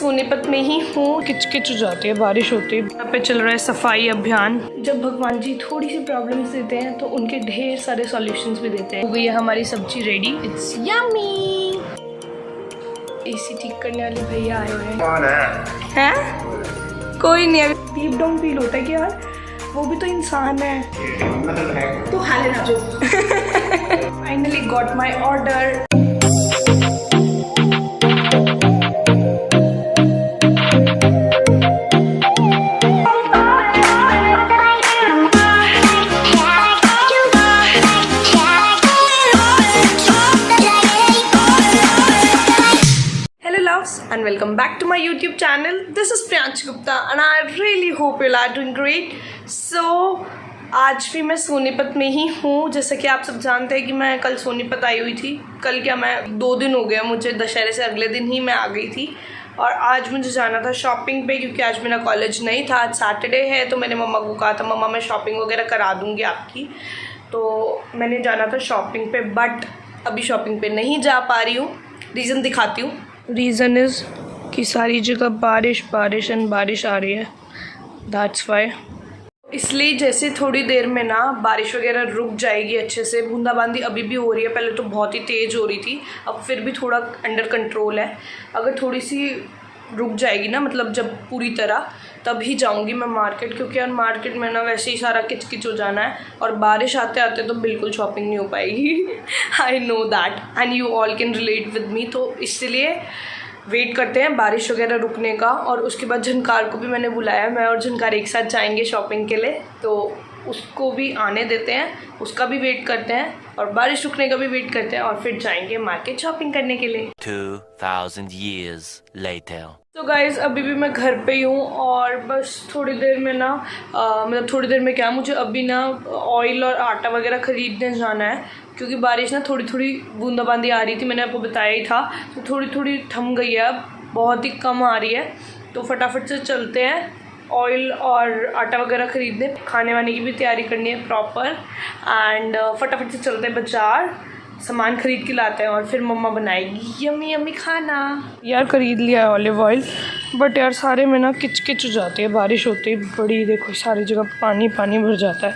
सोनीपत में ही हूँ। किचकिच हो जाती है, बारिश होती है। यहाँ पे चल रहा है सफाई अभियान। जब भगवान जी थोड़ी सी प्रॉब्लम्स देते हैं तो उनके ढेर सारे सॉल्यूशंस भी देते हैं। हो गई है हमारी सब्जी रेडी, इट्स यम्मी। एसी ठीक करने वाले भैया आए हुए हैं। कोई नहीं, अभी डीप डाउन फील होता है कि यार वो भी तो इंसान है। तो हाले ना जो finally got my order. And welcome back to my YouTube channel. This is Priyanshi Gupta and I really hope you are doing great. So आज भी मैं सोनीपत में ही हूँ। जैसे कि आप सब जानते हैं कि मैं कल सोनीपत आई हुई थी। कल क्या, मैं 2 दिन हो गया मुझे, दशहरे से अगले दिन ही मैं आ गई थी। और आज मुझे जाना था शॉपिंग पे, क्योंकि आज मेरा कॉलेज नहीं था, आज सैटरडे है। तो मैंने मम्मा को कहा था मम्मा मैं शॉपिंग वगैरह करा दूँगी आपकी। तो मैंने जाना था शॉपिंग पे, बट अभी शॉपिंग पे नहीं जा पा रही हूँ। रीज़न दिखाती हूँ। रीज़न इज़ कि सारी जगह बारिश बारिश एंड बारिश आ रही है, दैट्स वाई। इसलिए जैसे थोड़ी देर में ना बारिश वगैरह रुक जाएगी अच्छे से। बूंदाबांदी अभी भी हो रही है, पहले तो बहुत ही तेज़ हो रही थी, अब फिर भी थोड़ा अंडर कंट्रोल है। अगर थोड़ी सी रुक जाएगी ना, मतलब जब पूरी तरह, तभी जाऊंगी मैं मार्केट। क्योंकि यार मार्केट में ना वैसे ही सारा किचकिच हो जाना है, और बारिश आते आते तो बिल्कुल शॉपिंग नहीं हो पाएगी। I know that and you all can relate with me. तो इसलिए वेट करते हैं बारिश वगैरह रुकने का। और उसके बाद झनकार को भी मैंने बुलाया, मैं और झनकार एक साथ जाएंगे शॉपिंग के लिए। तो उसको भी आने देते हैं, उसका भी वेट करते हैं और बारिश रुकने का भी वेट करते हैं, और फिर जाएंगे मार्केट शॉपिंग करने के लिए। 2000 years later. तो गाइज़ अभी भी मैं घर पे ही हूँ, और बस थोड़ी देर में ना मतलब थोड़ी देर में क्या, मुझे अभी ना ऑयल और आटा वगैरह ख़रीदने जाना है। क्योंकि बारिश ना थोड़ी थोड़ी बूंदाबांदी आ रही थी, मैंने आपको बताया ही था। तो थोड़ी थोड़ी थम गई है, अब बहुत ही कम आ रही है। तो फटाफट से चलते हैं ऑयल और आटा वगैरह ख़रीदने। खाने वाने की भी तैयारी करनी है प्रॉपर, एंड फटाफट से चलते हैं बाज़ार, सामान खरीद के लाते हैं, और फिर मम्मा बनाएगी यम्मी यम्मी खाना। यार खरीद लिया है ऑलिव ऑयल, बट यार सारे में ना किचकिच हो जाती है, बारिश होती है बड़ी। देखो सारी जगह पानी पानी भर जाता है,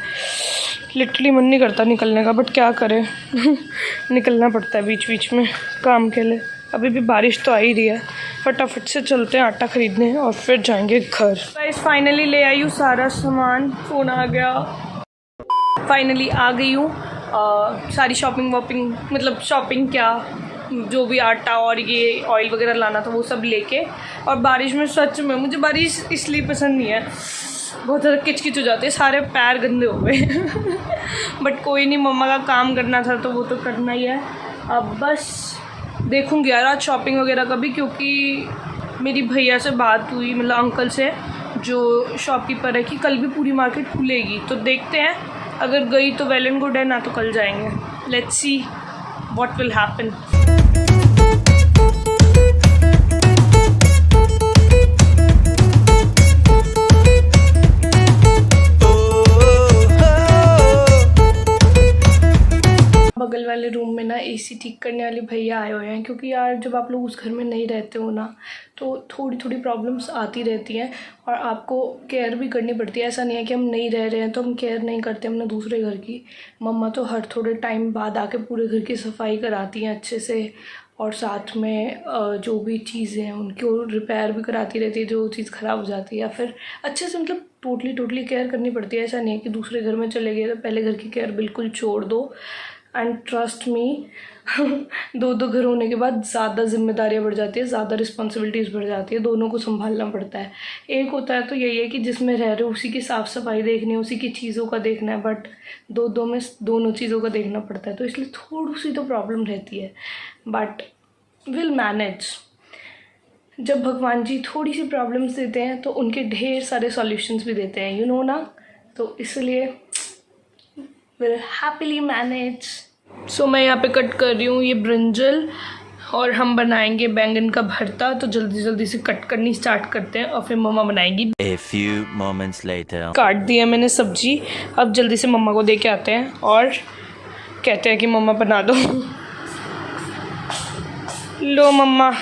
लिटरली मन नहीं करता निकलने का, बट क्या करें निकलना पड़ता है बीच बीच में काम के लिए। अभी भी बारिश तो आ ही रही है। फटाफट से चलते हैं आटा खरीदने और फिर जाएंगे घर। गाइस फाइनली ले आई हूँ सारा सामान, फ़ोन आ गया, फाइनली आ गई हूँ। सारी शॉपिंग वॉपिंग, मतलब शॉपिंग क्या, जो भी आटा और ये ऑयल वगैरह लाना था वो सब लेके। और बारिश में सच में मुझे बारिश इसलिए पसंद नहीं है, बहुत ज़्यादा किचकिच हो जाती है, सारे पैर गंदे हो गए। बट कोई नहीं, मम्मा का काम करना था तो वो तो करना ही है। अब बस देखूँगी यार आज शॉपिंग वगैरह का भी, क्योंकि मेरी भैया से बात हुई, मतलब अंकल से जो शॉपकीपर है, कि कल भी पूरी मार्केट खुलेगी। तो देखते हैं, अगर गई तो वेल एंड गुड है, ना तो कल जाएंगे। Let's see what will happen. बगल वाले रूम में ना एसी ठीक करने वाले भैया आए हुए हैं। क्योंकि यार जब आप लोग उस घर में नहीं रहते हो ना, तो थोड़ी थोड़ी प्रॉब्लम्स आती रहती हैं, और आपको केयर भी करनी पड़ती है। ऐसा नहीं है कि हम नहीं रह रहे हैं तो हम केयर नहीं करते हमने दूसरे घर की। मम्मा तो हर थोड़े टाइम बाद आके पूरे घर की सफाई कराती हैं अच्छे से, और साथ में जो भी चीज़ें हैं उनको रिपेयर भी कराती रहती है, जो चीज़ ख़राब हो जाती है, या फिर अच्छे से, मतलब टोटली केयर करनी पड़ती है। ऐसा नहीं है कि दूसरे घर में चले गए तो पहले घर की केयर बिल्कुल छोड़ दो। एंड ट्रस्ट मी, 2 घर होने के बाद ज़्यादा जिम्मेदारियाँ बढ़ जाती है, ज़्यादा रिस्पॉन्सिबिलिटीज़ बढ़ जाती है, दोनों को संभालना पड़ता है। एक होता है तो यही है कि जिसमें रह रहे हो उसी की साफ़ सफाई देखनी है, उसी की चीज़ों का देखना है, बट 2 में दोनों चीज़ों का देखना पड़ता है। तो इसलिए थोड़ी सी तो प्रॉब्लम रहती है, बट विल मैनेज। जब भगवान जी थोड़ी सी प्रॉब्लम्स देते हैं तो उनके ढेर सारे सॉल्यूशंस भी देते हैं, यू नो ना। तो इसलिए विल हैप्पीली मैनेज। सो मैं यहाँ पे कट कर रही हूँ ये ब्रिंजल, और हम बनाएंगे बैंगन का भरता। तो जल्दी जल्दी से कट करनी स्टार्ट करते हैं, और फिर मम्मा बनाएंगी। A few moments later. काट दिया मैंने सब्जी, अब जल्दी से मम्मा को दे के आते हैं और कहते हैं कि मम्मा बना दो। लो मम्मा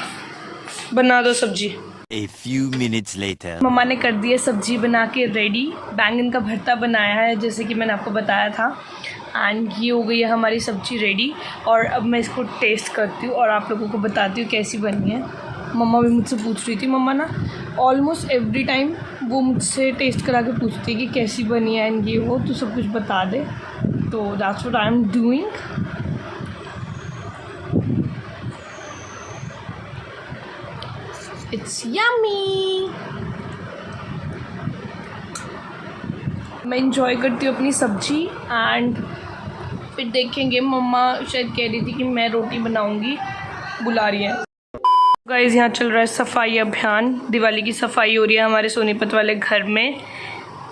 बना दो सब्जी। A few minutes later. मम्मा ने कर दिया सब्जी बना के रेडी। बैंगन का भरता बनाया है जैसे कि मैंने आपको बताया था। एंड ये हो गई है हमारी सब्जी रेडी। और अब मैं इसको टेस्ट करती हूँ और आप लोगों को बताती हूँ कैसी बनी है। मम्मा भी मुझसे पूछ रही थी। मम्मा ना ऑलमोस्ट एवरी टाइम वो मुझसे टेस्ट करा के पूछती है कि कैसी बनी है एंड ये वो, तो सब कुछ बता दे। तो that's what I am doing. It's yummy. मैं इंजॉय करती हूँ अपनी सब्जी। एंड फिर देखेंगे, मम्मा शायद कह रही थी कि मैं रोटी बनाऊंगी, बुला रही है। गाइस यहाँ चल रहा है सफाई अभियान। दिवाली की सफाई हो रही है हमारे सोनीपत वाले घर में।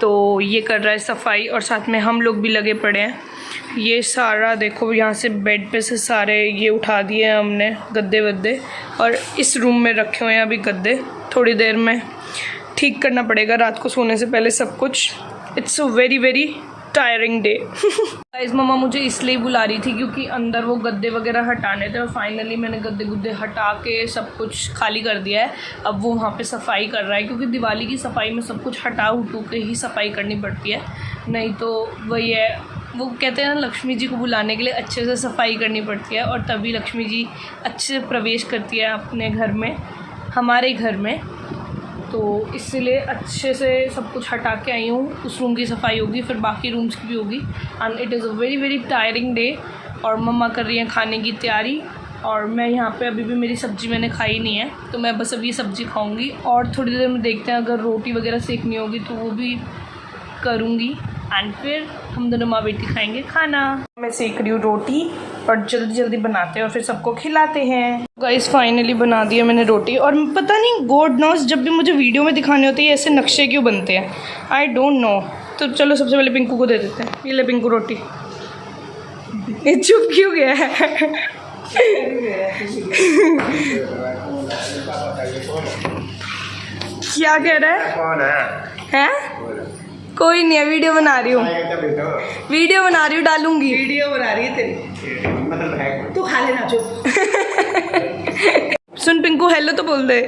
तो ये कर रहा है सफाई और साथ में हम लोग भी लगे पड़े हैं। ये सारा देखो, यहाँ से बेड पे से सारे ये उठा दिए हैं हमने, गद्दे वद्दे, और इस रूम में रखे हुए हैं अभी गद्दे। थोड़ी देर में ठीक करना पड़ेगा रात को सोने से पहले सब कुछ। It's a very very tiring day. Guys मम्मा मुझे इसलिए बुला रही थी क्योंकि अंदर वो गद्दे वगैरह हटाने थे और फाइनली मैंने गद्दे गुद्दे हटा के सब कुछ खाली कर दिया है। अब वो वहाँ पे सफाई कर रहा है क्योंकि दिवाली की सफाई में सब कुछ हटा उठू के ही सफाई करनी पड़ती है, नहीं तो वही है, वो कहते हैं ना लक्ष्मी जी को बुलाने के लिए अच्छे से सफाई करनी पड़ती है और तभी लक्ष्मी जी अच्छे से प्रवेश करती है अपने घर में, हमारे घर में। तो इसलिए अच्छे से सब कुछ हटा के आई हूँ। उस रूम की सफाई होगी, फिर बाकी रूम्स की भी होगी। And it is a very very tiring day. और मम्मा कर रही हैं खाने की तैयारी और मैं यहाँ पे अभी भी मेरी सब्ज़ी मैंने खाई नहीं है, तो मैं बस अभी ये सब्ज़ी खाऊंगी और थोड़ी देर में देखते हैं अगर रोटी वगैरह सेकनी होगी तो वो भी करूँगी। एंड फिर हम दोनों माँ बेटी खाएंगे खाना। मैं सेक रही हूँ रोटी और जल्दी जल्दी बनाते हैं और फिर सबको खिलाते हैं। गाइस फाइनली बना दिया मैंने रोटी। और पता नहीं गॉड नोस जब भी मुझे वीडियो में दिखाने होते हैं ऐसे नक्शे क्यों बनते हैं, आई डोंट नो। तो चलो सबसे पहले पिंकू को दे देते हैं। ये ले पिंकू रोटी। ये चुप क्यों गया है? क्या कह रहा है? कौन है? हैं? कोई नहीं है, वीडियो बना रही हूँ, वीडियो बना रही हूँ, डालूंगी। वीडियो बना रही है तेरी, मतलब है तू खा लेना चुप। सुन पिंकू हेलो तो बोल दे।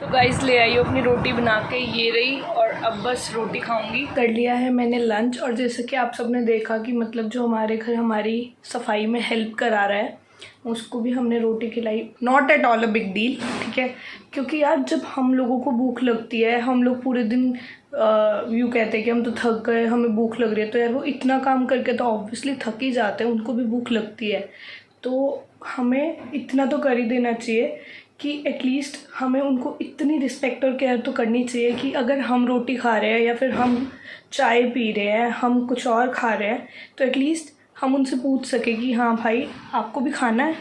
तो गाइस ले आई हूँ अपनी रोटी बना के, ये रही। और अब बस रोटी खाऊंगी। कर लिया है मैंने लंच और जैसे कि आप सबने देखा कि मतलब जो हमारे घर हमारी सफाई में हेल्प करा रहा है उसको भी हमने रोटी खिलाई। Not at all a big deal, ठीक है, क्योंकि यार जब हम लोगों को भूख लगती है, हम लोग पूरे दिन यूँ कहते हैं कि हम तो थक गए, हमें भूख लग रही है, तो यार वो इतना काम करके तो ऑब्वियसली थक ही जाते हैं, उनको भी भूख लगती है। तो हमें इतना तो कर ही देना चाहिए कि एटलीस्ट हमें उनको इतनी रिस्पेक्ट और केयर तो करनी चाहिए कि अगर हम रोटी खा रहे हैं या फिर हम चाय पी रहे हैं, हम कुछ और खा रहे हैं, तो एटलीस्ट हम उनसे पूछ सके कि हाँ भाई आपको भी खाना है।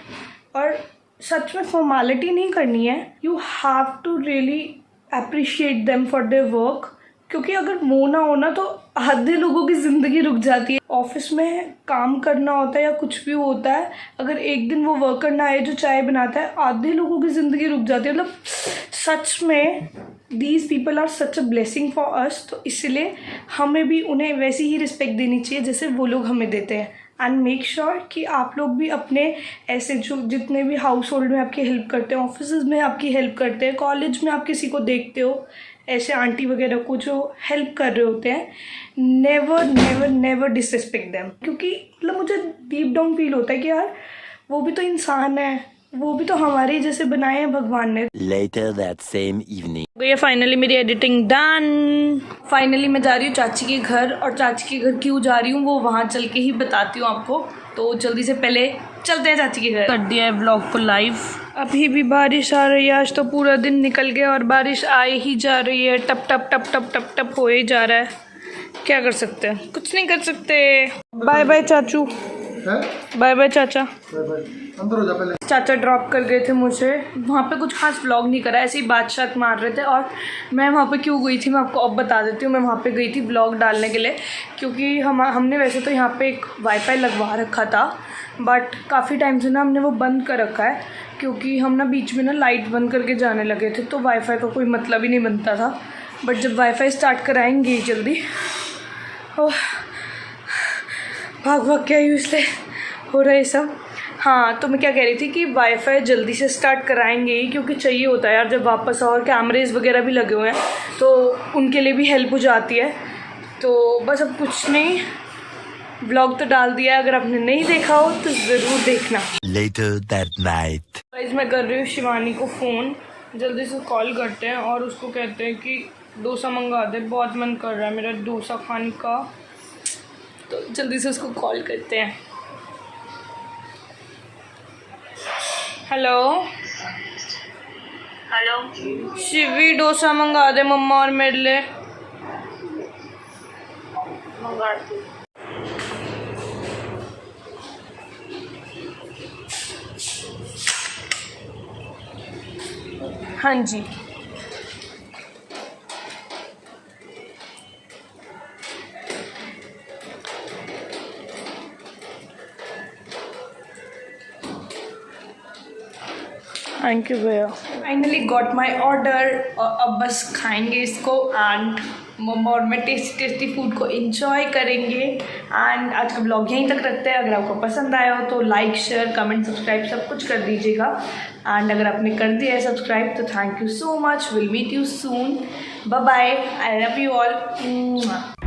और सच में फॉर्मेलिटी नहीं करनी है, you have to really appreciate them for their work. क्योंकि अगर वो ना हो ना तो आधे लोगों की ज़िंदगी रुक जाती है। ऑफिस में काम करना होता है या कुछ भी होता है, अगर एक दिन वो वर्कर ना आए जो चाय बनाता है, आधे लोगों की ज़िंदगी रुक जाती है। मतलब सच में दीज पीपल आर सच अ ब्लेसिंग फॉर अस। तो इसलिए हमें भी उन्हें वैसी ही रिस्पेक्ट देनी चाहिए जैसे वो लोग हमें देते हैं। एंड मेक श्योर कि आप लोग भी अपने ऐसे जो जितने भी हाउस होल्ड में आपकी हेल्प करते हैं, ऑफिस में आपकी हेल्प करते हैं, कॉलेज में आप किसी को देखते हो ऐसे आंटी वगैरह को जो हेल्प कर रहे होते हैं, never never never disrespect them. क्योंकि मतलब मुझे डीप डाउन फील होता है कि यार वो भी तो इंसान है, वो भी तो हमारे जैसे बनाए हैं भगवान ने। Later that same evening. ये फाइनली मेरी एडिटिंग डन। फाइनली मैं जा रही हूँ चाची के घर, और चाची के घर क्यों जा रही हूँ वो वहाँ चल के ही बताती हूँ आपको। तो जल्दी से पहले चलते हैं चाची के घर। कर दिया है व्लॉग को लाइव। अभी भी बारिश आ रही है, आज तो पूरा दिन निकल गया और बारिश आ ही जा रही है, टप टप टप टप टप टप हो ही जा रहा है। क्या कर सकते हैं, कुछ नहीं कर सकते। बाय बाय चाचू, बाय बाय चाचा। अंदर हो जा पहले। चाचा ड्रॉप कर गए थे मुझे वहाँ पे, कुछ खास व्लॉग नहीं करा, ऐसे ही बात मार रहे थे। और मैं वहाँ पे क्यों गई थी मैं आपको अब बता देती हूँ। मैं वहाँ पे गई थी व्लॉग डालने के लिए, क्योंकि हमने वैसे तो यहाँ पे एक वाईफाई लगवा रखा था, बट काफ़ी टाइम से ना हमने वो बंद कर रखा है, क्योंकि हम ना बीच में ना लाइट बंद करके जाने लगे थे, तो वाईफाई का कोई मतलब ही नहीं बनता था। बट जब वाईफाई स्टार्ट कराएंगे जल्दी, भाग भाग के आई इसलिए हो रहा है सब। हाँ, तो मैं क्या कह रही थी कि वाईफाई जल्दी से स्टार्ट कराएंगे ही, क्योंकि चाहिए होता है यार जब वापस आओ, और कैमरेज वगैरह भी लगे हुए हैं तो उनके लिए भी हेल्प हो जाती है। तो बस अब कुछ नहीं, व्लॉग तो डाल दिया है, अगर आपने नहीं देखा हो तो ज़रूर देखना। Later that night. गाइस मैं कर रही हूँ शिवानी को फ़ोन, जल्दी से कॉल करते हैं और उसको कहते हैं कि डोसा मंगा दे, बहुत मन कर रहा है मेरा डोसा खाने का। तो जल्दी से उसको कॉल करते हैं। हेलो हेलो, शिवी, डोसा मंगा दे मम्मा और मेरे लिए। मंगा दो। हाँ जी, थैंक यू भैया। फाइनली गॉट माई ऑर्डर, और अब बस खाएंगे इसको एंड मम्मा और मैं टेस्टी टेस्टी फूड को एंजॉय करेंगे। एंड आज का ब्लॉग यहीं तक रखते हैं। अगर आपको पसंद आया हो तो लाइक, शेयर, कमेंट, सब्सक्राइब सब कुछ कर दीजिएगा। एंड अगर आपने कर दिया है सब्सक्राइब तो thank you so much. Will meet you soon. Bye bye, I love you all.